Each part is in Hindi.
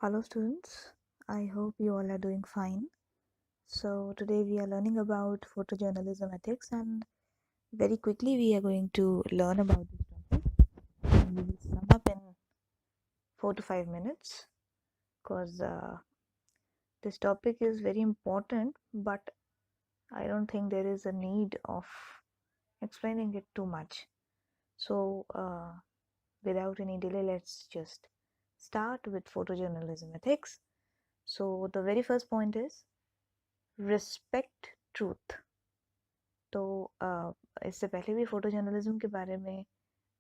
Hello students, I hope you all are doing fine. So today we are learning about photojournalism ethics, and very quickly we are going to learn about this topic, and we will sum up in 4 to 5 minutes because this topic is very important, but I don't think there is a need of explaining it too much. So without any delay, let's just start with photojournalism ethics. So the very first point is respect truth. तो इससे पहले भी फ़ोटो जर्नलिज्म के बारे में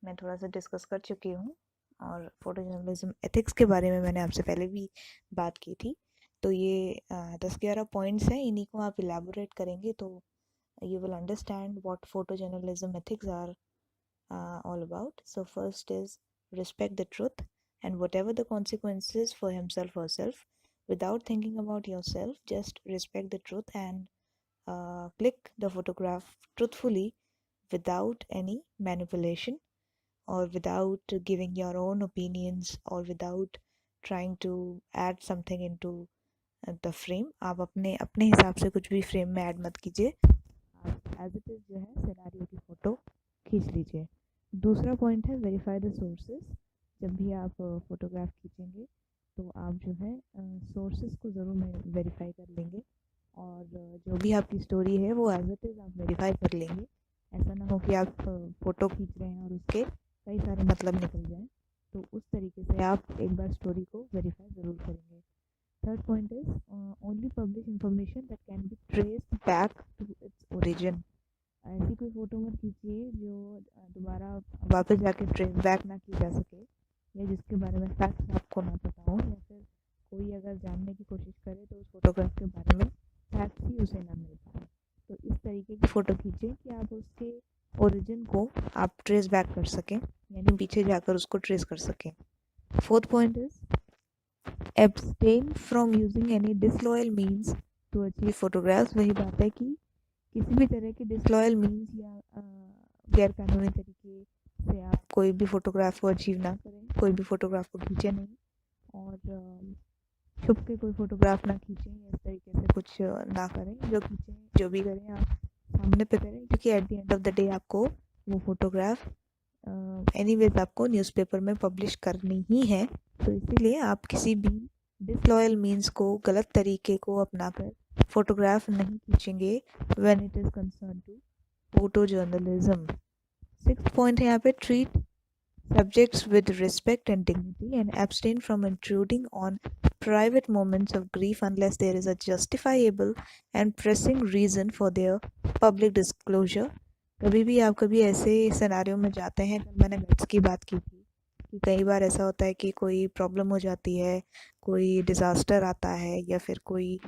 मैं थोड़ा सा डिस्कस कर चुकी हूँ, और फ़ोटो जर्नलिज्म एथिक्स के बारे में मैंने आपसे पहले भी बात की थी। तो ये 10-11 पॉइंट्स हैं, इन्हीं को आप इलेबोरेट करेंगे तो you will understand what photojournalism ethics are all about. So first is respect the truth, and whatever the consequences for himself or herself, without thinking about yourself, just respect the truth and click the photograph truthfully without any manipulation or without giving your own opinions or without trying to add something into the frame. आप अपने अपने हिसाब से कुछ भी फ्रेम में ऐड मत कीजिए, आप एज इट इज़ जो है सिनेरियो की फ़ोटो खींच लीजिए। दूसरा पॉइंट है वेरीफाई द सोर्सेज। जब भी आप फ़ोटोग्राफ खींचेंगे तो आप जो है सोर्सेज को ज़रूर वेरीफाई कर लेंगे, और जो भी आपकी स्टोरी है वो एज इट इज़ आप वेरीफाई कर लेंगे। ऐसा ना हो कि आप फ़ोटो खींच रहे हैं और उसके कई सारे मतलब निकल जाएं, तो उस तरीके से आप एक बार स्टोरी को वेरीफाई ज़रूर करेंगे। Third point is only publish information that can be traced back to its origin. ऐसी कोई फ़ोटो मत खींचिए जो दोबारा वापस जाके ट्रेस बैक ना की जा सके, या जिसके बारे में फैक्ट्स आपको ना पता हो, या फिर कोई अगर जानने की कोशिश करे तो उस फोटोग्राफ के बारे में फैक्ट्स ही उसे ना मिल पाए। तो इस तरीके की फ़ोटो खींचें कि आप उसके ओरिजिन को आप ट्रेस बैक कर सकें, यानी पीछे जाकर उसको ट्रेस कर सकें। Fourth point is abstain from using any disloyal means to achieve photographs. वही बात है कि किसी भी तरह के डिसलॉयल मीन्स या गैर कानूनी तरीके से आप कोई भी फ़ोटोग्राफ को अचीव ना करें, कोई भी फ़ोटोग्राफ को खींचे नहीं, और छुप के कोई फ़ोटोग्राफ ना खींचें, या इस तरीके से कुछ ना करें। जो खींचें, जो भी करें आप सामने पे करें, क्योंकि at the end of the day आपको वो फ़ोटोग्राफ एनीवेज आपको न्यूज़पेपर में पब्लिश करनी ही है। तो इसीलिए आप किसी भी डिसलॉयल मीन्स को, गलत तरीके को अपनाकर फ़ोटोग्राफ नहीं खींचेंगे when it is concern to photo journalism. Sixth point है यहाँ पे treat subjects with respect and dignity and abstain from intruding on private moments of grief unless there is a justifiable and pressing reason for their public disclosure. कभी भी आप कभी ऐसे सिनेरियो में जाते हैं, कल मैंने मेट्स की बात की थी कि कई बार ऐसा होता है कि कोई प्रॉब्लम हो जाती है, कोई डिज़ास्टर आता है, या फिर कोई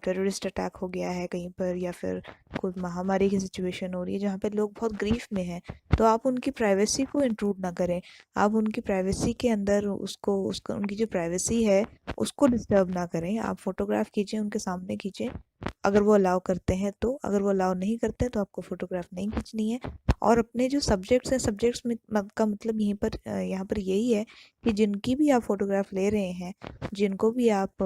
टेररिस्ट अटैक हो गया है कहीं पर, या फिर कोई महामारी की सिचुएशन हो रही है जहाँ पे लोग बहुत ग्रीफ में हैं। तो आप उनकी प्राइवेसी को इंट्रूड ना करें, आप उनकी प्राइवेसी के अंदर उसको उनकी जो प्राइवेसी है उसको डिस्टर्ब ना करें। आप फोटोग्राफ खींचें, उनके सामने खींचें अगर वो अलाउ करते हैं तो, अगर वो अलाउ नहीं करते हैं तो आपको फ़ोटोग्राफ नहीं खींचनी है। और अपने जो सब्जेक्ट्स हैं, सब्जेक्ट्स में का मतलब यहाँ पर यही है कि जिनकी भी आप फ़ोटोग्राफ ले रहे हैं, जिनको भी आप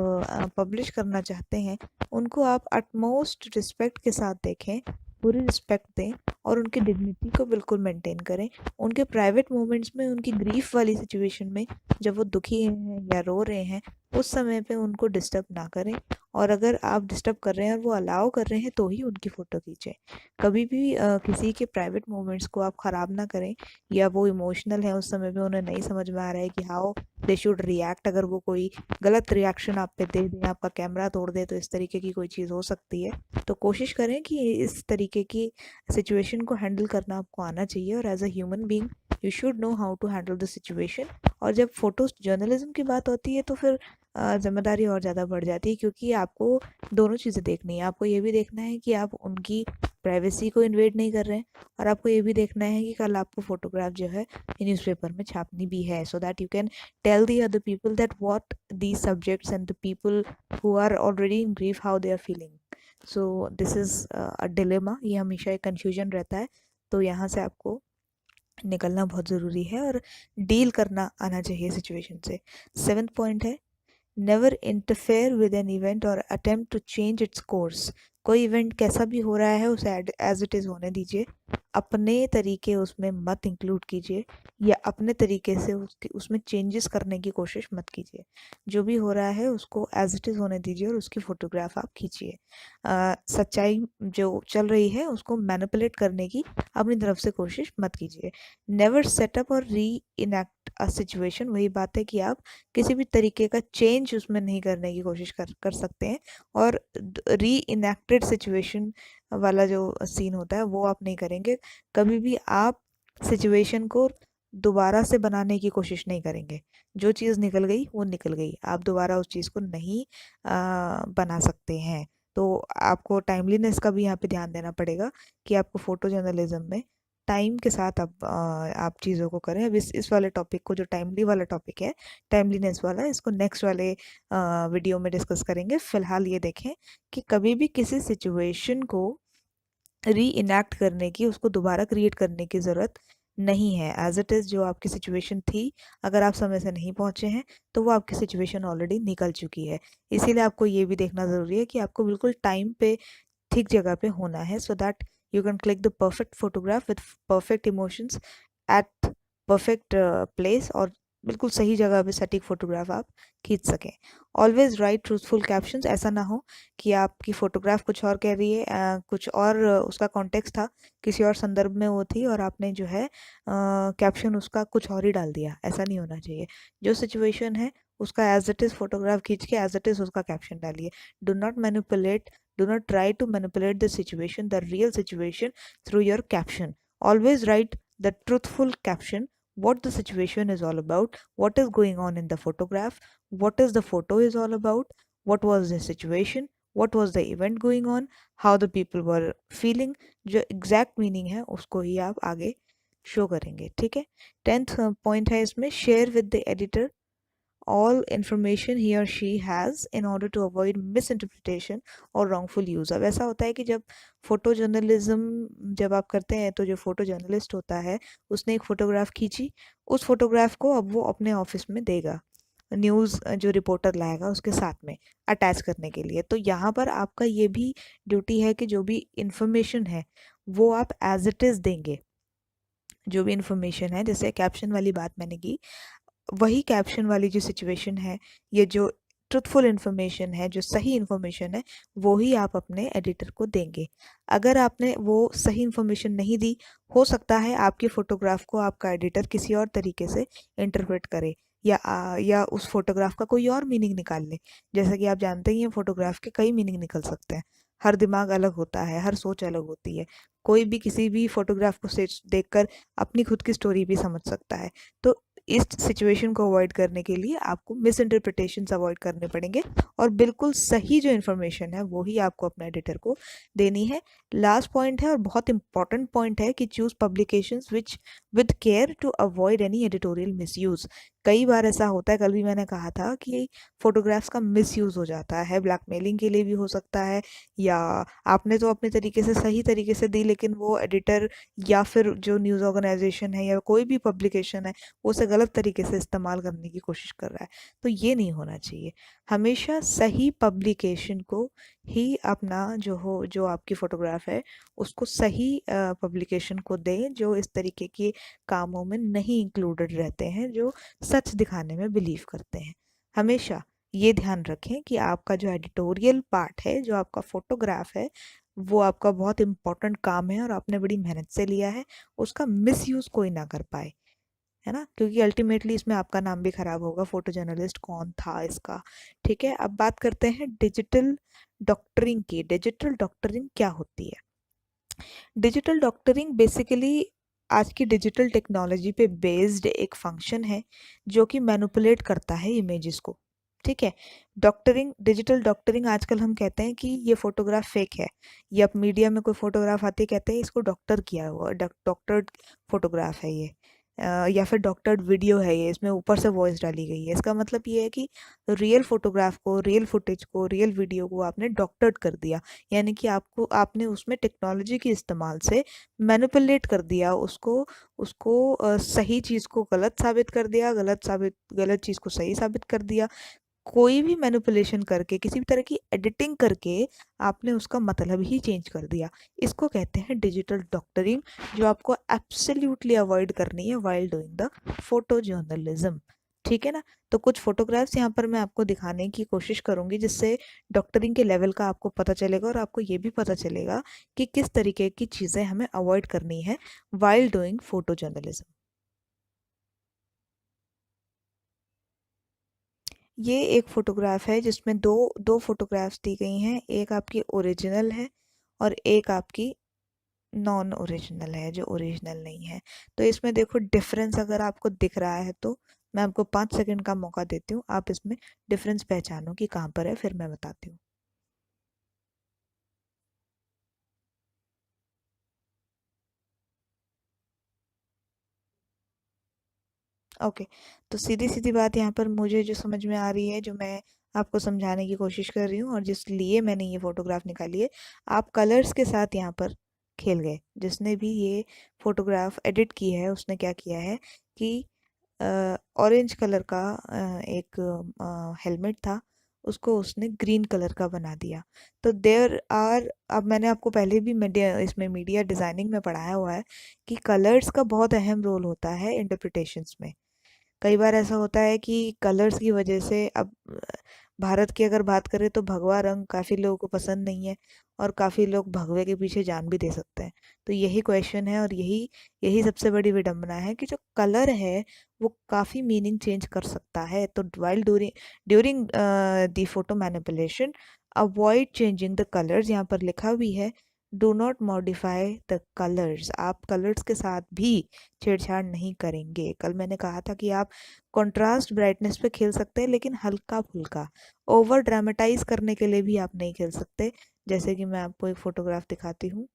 पब्लिश करना चाहते हैं, उनको आप अटमोस्ट रिस्पेक्ट के साथ देखें, पूरी रिस्पेक्ट दें, और उनकी डिग्निटी को बिल्कुल मेंटेन करें। उनके प्राइवेट मोमेंट्स में, उनकी ग्रीफ वाली सिचुएशन में, जब वो दुखी हैं या रो रहे हैं, उस समय पे उनको डिस्टर्ब ना करें। और अगर आप डिस्टर्ब कर रहे हैं और वो अलाउ कर रहे हैं तो ही उनकी फ़ोटो खींचें। कभी भी किसी के प्राइवेट मोमेंट्स को आप ख़राब ना करें, या वो इमोशनल है उस समय पे, उन्हें नहीं समझ में आ रहा है कि हाउ दे शुड रिएक्ट। अगर वो कोई गलत रिएक्शन आप पे दे दें, आपका कैमरा तोड़ दे, तो इस तरीके की कोई चीज़ हो सकती है। तो कोशिश करें कि इस तरीके की सिचुएशन को हैंडल करना आपको आना चाहिए, और as a human being you should know how to handle the situation. और जब फ़ोटो जर्नलिज्म की बात होती है तो फिर ज़िम्मेदारी और ज़्यादा बढ़ जाती है, क्योंकि आपको दोनों चीज़ें देखनी है। आपको ये भी देखना है कि आप उनकी प्राइवेसी को इन्वेड नहीं कर रहे हैं, और आपको ये भी देखना है कि कल आपको फ़ोटोग्राफ जो है न्यूज़पेपर में छापनी भी है, so that you can tell the other people that what these subjects and the people who are already in grief, how they are feeling. So this is a dilemma, ये हमेशा एक confusion रहता है। तो यहाँ से आपको निकलना बहुत ज़रूरी है और डील करना आना चाहिए सिचुएशन से। 7th पॉइंट है, never interfere with an event और attempt to change its course. कोई इवेंट कैसा भी हो रहा है उसे एज इट इज़ होने दीजिए, अपने तरीके उसमें मत इंक्लूड कीजिए या अपने तरीके से उसमें चेंजेस करने की कोशिश मत कीजिए। जो भी हो रहा है उसको एज इट इज़ होने दीजिए और उसकी फ़ोटोग्राफ आप खींचिए। सच्चाई जो चल रही है उसको मैनिपुलेट करने की अपनी तरफ से कोशिश मत कीजिए। नेवर सेटअप और री इनैक्ट अ सिचुएशन। वही बात है कि आप किसी भी तरीके का चेंज उसमें नहीं करने की कोशिश कर सकते हैं और री इनैक्टेड सिचुएशन वाला जो सीन होता है वो आप नहीं करेंगे। कभी भी आप सिचुएशन को दोबारा से बनाने की कोशिश नहीं करेंगे। जो चीज़ निकल गई वो निकल गई, आप दोबारा उस चीज़ को नहीं बना सकते हैं। तो आपको टाइमलीनेस का भी यहाँ पे ध्यान देना पड़ेगा कि आपको फ़ोटो जर्नलिज्म में टाइम के साथ आप चीज़ों को करें। अब इस वाले टॉपिक को, जो टाइमली वाला टॉपिक है, टाइमलीनेस वाला, इसको नेक्स्ट वाले वीडियो में डिस्कस करेंगे। फ़िलहाल ये देखें कि कभी भी किसी सिचुएशन को री इनैक्ट करने की, उसको दोबारा क्रिएट करने की ज़रूरत नहीं है। एज इट इज़ जो आपकी सिचुएशन थी, अगर आप समय से नहीं पहुँचे हैं तो वो आपकी सिचुएशन ऑलरेडी निकल चुकी है। इसीलिए आपको ये भी देखना ज़रूरी है कि आपको बिल्कुल टाइम पे ठीक जगह पे होना है, so that you can click the perfect photograph with perfect emotions at perfect place और बिल्कुल सही जगह पे सटीक फोटोग्राफ आप खींच सकें। Always right truthful captions. ऐसा ना हो कि आपकी फोटोग्राफ कुछ और कह रही है, कुछ और उसका कॉन्टेक्स्ट था, किसी और संदर्भ में वो थी और आपने जो है कैप्शन उसका कुछ और ही डाल दिया। ऐसा नहीं होना चाहिए। जो सिचुएशन है उसका एज इट इज़ फोटोग्राफ खींच के एज इट इज़ उसका कैप्शन डालिए। Do not manipulate, do not try to manipulate the situation, the real situation, through your caption. Always write the truthful caption, what the situation is all about, what is going on in the photograph, what is the photo is all about, what was the situation, what was the event going on, how the people were feeling। जो exact meaning है उसको ही आप आगे शो करेंगे। ठीक है। 10th पॉइंट है इसमें, share with the editor all information he or she has in order to avoid misinterpretation और wrongful use। अब ऐसा होता है कि जब फोटो जर्नलिज्म जब आप करते हैं तो जो फोटो जर्नलिस्ट होता है उसने एक फ़ोटोग्राफ खींची, उस फोटोग्राफ को अब वो अपने ऑफिस में देगा न्यूज़ जो रिपोर्टर लाएगा उसके साथ में अटैच करने के लिए। तो यहाँ पर आपका ये भी ड्यूटी है कि जो भी इंफॉर्मेशन है वो आप एज इट इज़ देंगे। जो भी इंफॉर्मेशन है, जैसे कैप्शन वाली बात मैंने की, वही कैप्शन वाली जो सिचुएशन है, ये जो ट्रुथफुल इन्फॉर्मेशन है, जो सही इन्फॉर्मेशन है, वो ही आप अपने एडिटर को देंगे। अगर आपने वो सही इन्फॉर्मेशन नहीं दी, हो सकता है आपके फ़ोटोग्राफ को आपका एडिटर किसी और तरीके से इंटरप्रेट करे या उस फोटोग्राफ का कोई और मीनिंग निकाल ले। जैसा कि आप जानते ही हैं फोटोग्राफ के कई मीनिंग निकल सकते हैं। हर दिमाग अलग होता है, हर सोच अलग होती है। कोई भी किसी भी फोटोग्राफ को देखकर अपनी खुद की स्टोरी भी समझ सकता है। तो इस सिचुएशन को अवॉइड करने के लिए आपको मिस इंटरप्रिटेशंस अवॉइड करने पड़ेंगे और बिल्कुल सही जो इन्फॉर्मेशन है वो ही आपको अपने एडिटर को देनी है। लास्ट पॉइंट है और बहुत इंपॉर्टेंट पॉइंट है कि choose publications which with care to avoid any editorial misuse. कई बार ऐसा होता है, कल भी मैंने कहा था कि फोटोग्राफ्स का मिसयूज हो जाता है, ब्लैकमेलिंग के लिए भी हो सकता है, या आपने तो अपने तरीके से सही तरीके से दी लेकिन वो एडिटर या फिर जो न्यूज़ ऑर्गेनाइजेशन है या कोई भी पब्लिकेशन है वो उसे गलत तरीके से इस्तेमाल करने की कोशिश कर रहा है। तो ये नहीं होना चाहिए। हमेशा सही पब्लिकेशन को ही अपना जो आपकी फ़ोटोग्राफ है उसको सही पब्लिकेशन को दें, जो इस तरीके के कामों में नहीं इंक्लूडेड रहते हैं, जो सच दिखाने में बिलीव करते हैं। हमेशा ये ध्यान रखें कि आपका जो एडिटोरियल पार्ट है, जो आपका फ़ोटोग्राफ है, वो आपका बहुत इम्पोर्टेंट काम है और आपने बड़ी मेहनत से लिया है, उसका मिसयूज़ कोई ना कर पाए, है ना? क्योंकि अल्टीमेटली इसमें आपका नाम भी खराब होगा, फोटो जर्नलिस्ट कौन था इसका। ठीक है, अब बात करते हैं डिजिटल डॉक्टरिंग की। डिजिटल डॉक्टरिंग क्या होती है? डिजिटल डॉक्टरिंग बेसिकली आज की डिजिटल टेक्नोलॉजी पे बेस्ड एक फंक्शन है जो कि मैनिपुलेट करता है इमेजेस को। ठीक है, डॉक्टरिंग, डिजिटल डॉक्टरिंग, आजकल हम कहते हैं कि ये फोटोग्राफ फेक है, या मीडिया में कोई फोटोग्राफ आती है कहते हैं इसको डॉक्टर किया हुआ, डॉक्टर्ड फोटोग्राफ है ये। या फिर डॉक्टर्ड वीडियो है ये, इसमें ऊपर से वॉइस डाली गई है। इसका मतलब ये है कि रियल फोटोग्राफ को, रियल फुटेज को, रियल वीडियो को आपने डॉक्टर्ड कर दिया, यानी कि आपने उसमें टेक्नोलॉजी के इस्तेमाल से मैनिपुलेट कर दिया उसको, सही चीज़ को गलत साबित कर दिया, गलत चीज़ को सही साबित कर दिया। कोई भी मैनिपुलेशन करके, किसी भी तरह की एडिटिंग करके आपने उसका मतलब ही चेंज कर दिया। इसको कहते हैं डिजिटल डॉक्टरिंग, जो आपको एब्सोल्युटली अवॉइड करनी है while doing the photo journalism. ठीक है ना? तो कुछ फोटोग्राफ्स यहाँ पर मैं आपको दिखाने की कोशिश करूंगी, जिससे डॉक्टरिंग के लेवल का आपको पता चलेगा और आपको ये भी पता चलेगा कि किस तरीके की चीज़ें हमें अवॉइड करनी है वाइल डूइंग फोटो जर्नलिज्म। ये एक फोटोग्राफ है जिसमें दो दो फोटोग्राफ्स दी गई हैं। एक आपकी ओरिजिनल है और एक आपकी नॉन ओरिजिनल है, जो ओरिजिनल नहीं है। तो इसमें देखो डिफरेंस अगर आपको दिख रहा है तो मैं आपको 5 सेकंड का मौका देती हूँ, आप इसमें डिफरेंस पहचानो कि कहाँ पर है, फिर मैं बताती हूँ। ओके, तो सीधी सीधी बात यहाँ पर मुझे जो समझ में आ रही है, जो मैं आपको समझाने की कोशिश कर रही हूँ और जिस लिए मैंने ये फोटोग्राफ निकाली है, आप कलर्स के साथ यहाँ पर खेल गए। जिसने भी ये फोटोग्राफ एडिट की है उसने क्या किया है कि ऑरेंज कलर का एक हेलमेट था, उसको उसने ग्रीन कलर का बना दिया। तो देयर आर, अब मैंने आपको पहले भी मीडिया डिज़ाइनिंग में पढ़ाया हुआ है कि कलर्स का बहुत अहम रोल होता है इंटरप्रिटेशंस में। कई बार ऐसा होता है कि कलर्स की वजह से, अब भारत की अगर बात करें तो भगवा रंग काफ़ी लोगों को पसंद नहीं है और काफ़ी लोग भगवे के पीछे जान भी दे सकते हैं। तो यही क्वेश्चन है और यही यही सबसे बड़ी विडंबना है कि जो कलर है वो काफ़ी मीनिंग चेंज कर सकता है। तो while during during the photo manipulation, avoid changing the colours, यहाँ पर लिखा भी है do not modify the colours. आप कलर्स के साथ भी छेड़छाड़ नहीं करेंगे। कल मैंने कहा था कि आप कंट्रास्ट ब्राइटनेस पे खेल सकते हैं, लेकिन हल्का फुल्का, ओवर ड्रामेटाइज करने के लिए भी आप नहीं खेल सकते। जैसे कि मैं आपको एक फोटोग्राफ दिखाती हूँ,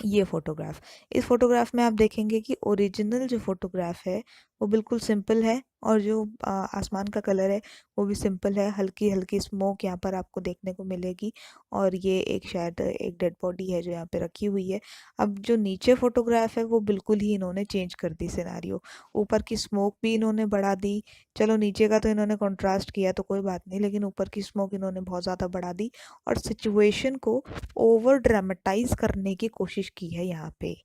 ये फोटोग्राफ, इस फोटोग्राफ में आप देखेंगे कि ओरिजिनल जो फोटोग्राफ है वो बिल्कुल सिंपल है और जो आसमान का कलर है वो भी सिंपल है। हल्की हल्की स्मोक यहाँ पर आपको देखने को मिलेगी और ये एक शायद एक डेड बॉडी है जो यहाँ पे रखी हुई है। अब जो नीचे फोटोग्राफ है वो बिल्कुल ही इन्होंने चेंज कर दी सिनारियो। ऊपर की स्मोक भी इन्होंने बढ़ा दी। चलो नीचे का तो इन्होंने कंट्रास्ट किया तो कोई बात नहीं, लेकिन ऊपर की स्मोक इन्होंने बहुत ज़्यादा बढ़ा दी और सिचुएशन को ओवर ड्रामेटाइज करने की कोशिश की है यहाँ पे।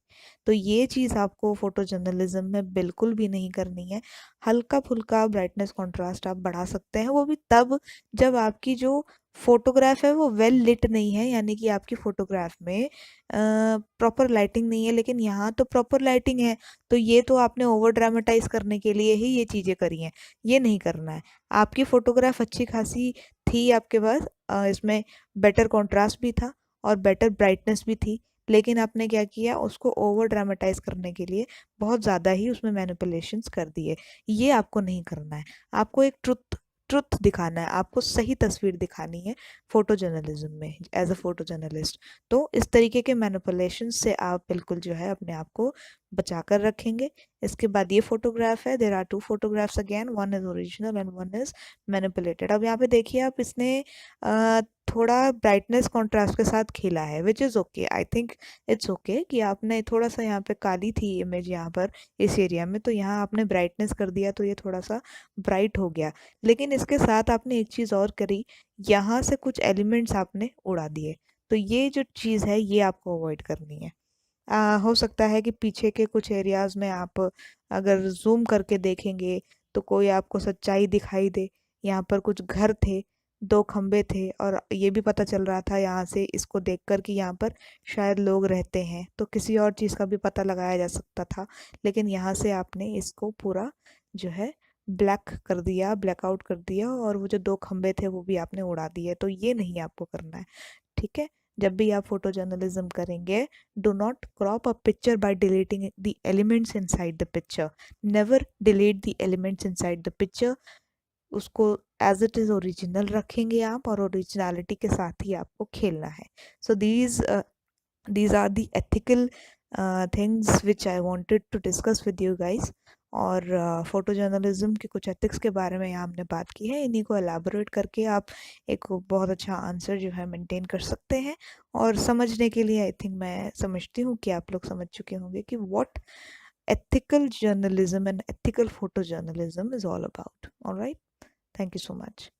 तो ये चीज़ आपको फोटो जर्नलिज्म में बिल्कुल भी नहीं करनी है। हल्का फुल्का ब्राइटनेस कंट्रास्ट आप बढ़ा सकते हैं, वो भी तब जब आपकी जो फोटोग्राफ है वो वेल लिट नहीं है, यानी कि आपकी फोटोग्राफ में प्रॉपर लाइटिंग नहीं है। लेकिन यहाँ तो प्रॉपर लाइटिंग है, तो ये तो आपने ओवर ड्रामेटाइज करने के लिए ही ये चीज़ें करी हैं, ये नहीं करना है। आपकी फोटोग्राफ अच्छी खासी थी आपके पास, इसमें बेटर कंट्रास्ट भी था और बेटर ब्राइटनेस भी थी, लेकिन आपने क्या किया, उसको ओवर ड्रामेटाइज करने के लिए बहुत ज़्यादा ही उसमें मैनिपुलेशंस कर दिए। ये आपको नहीं करना है। आपको एक ट्रुथ ट्रुथ दिखाना है, आपको सही तस्वीर दिखानी है फोटो जर्नलिज्म में एज अ फोटो जर्नलिस्ट। तो इस तरीके के मैनिपुलेशन से आप बिल्कुल जो है अपने आप को बचा कर रखेंगे। इसके बाद ये फोटोग्राफ है, there are two photographs again, one is original and one is manipulated. अब यहाँ पे देखिए आप, इसने थोड़ा ब्राइटनेस कॉन्ट्रास्ट के साथ खेला है, which is okay. I think it's okay कि आपने थोड़ा सा, यहाँ पे काली थी इमेज यहाँ पर इस एरिया में, तो यहाँ आपने ब्राइटनेस कर दिया तो ये थोड़ा सा ब्राइट हो गया। लेकिन इसके साथ आपने एक चीज़ और करी, यहाँ से कुछ एलिमेंट्स आपने उड़ा दिए। तो ये जो चीज़ है ये आपको अवॉइड करनी है। हो सकता है कि पीछे के कुछ एरियाज में आप अगर जूम करके देखेंगे तो कोई आपको सच्चाई दिखाई दे। यहाँ पर कुछ घर थे, दो खंबे थे और ये भी पता चल रहा था यहाँ से इसको देखकर कि यहाँ पर शायद लोग रहते हैं, तो किसी और चीज़ का भी पता लगाया जा सकता था। लेकिन यहाँ से आपने इसको पूरा जो है ब्लैक कर दिया, ब्लैकआउट कर दिया और वो जो दो खंबे थे वो भी आपने उड़ा दिए। तो ये नहीं आपको करना है। ठीक है? जब भी आप फोटो जर्नलिज्म करेंगे, do not crop a picture by deleting the elements inside the picture. Never delete the elements inside the picture. उसको एज इट इज़ ओरिजिनल रखेंगे आप और ओरिजिनलिटी के साथ ही आपको खेलना है। So these are the ethical things which I wanted to discuss with you guys. और फ़ोटो जर्नलिज़्म के कुछ एथिक्स के बारे में यहाँ हमने बात की है। इन्हीं को एलैबोरेट करके आप एक बहुत अच्छा आंसर जो है मेंटेन कर सकते हैं। और समझने के लिए आई थिंक मैं समझती हूँ कि आप लोग समझ चुके होंगे कि what ethical journalism and ethical photojournalism is all about. All right. Thank you so much.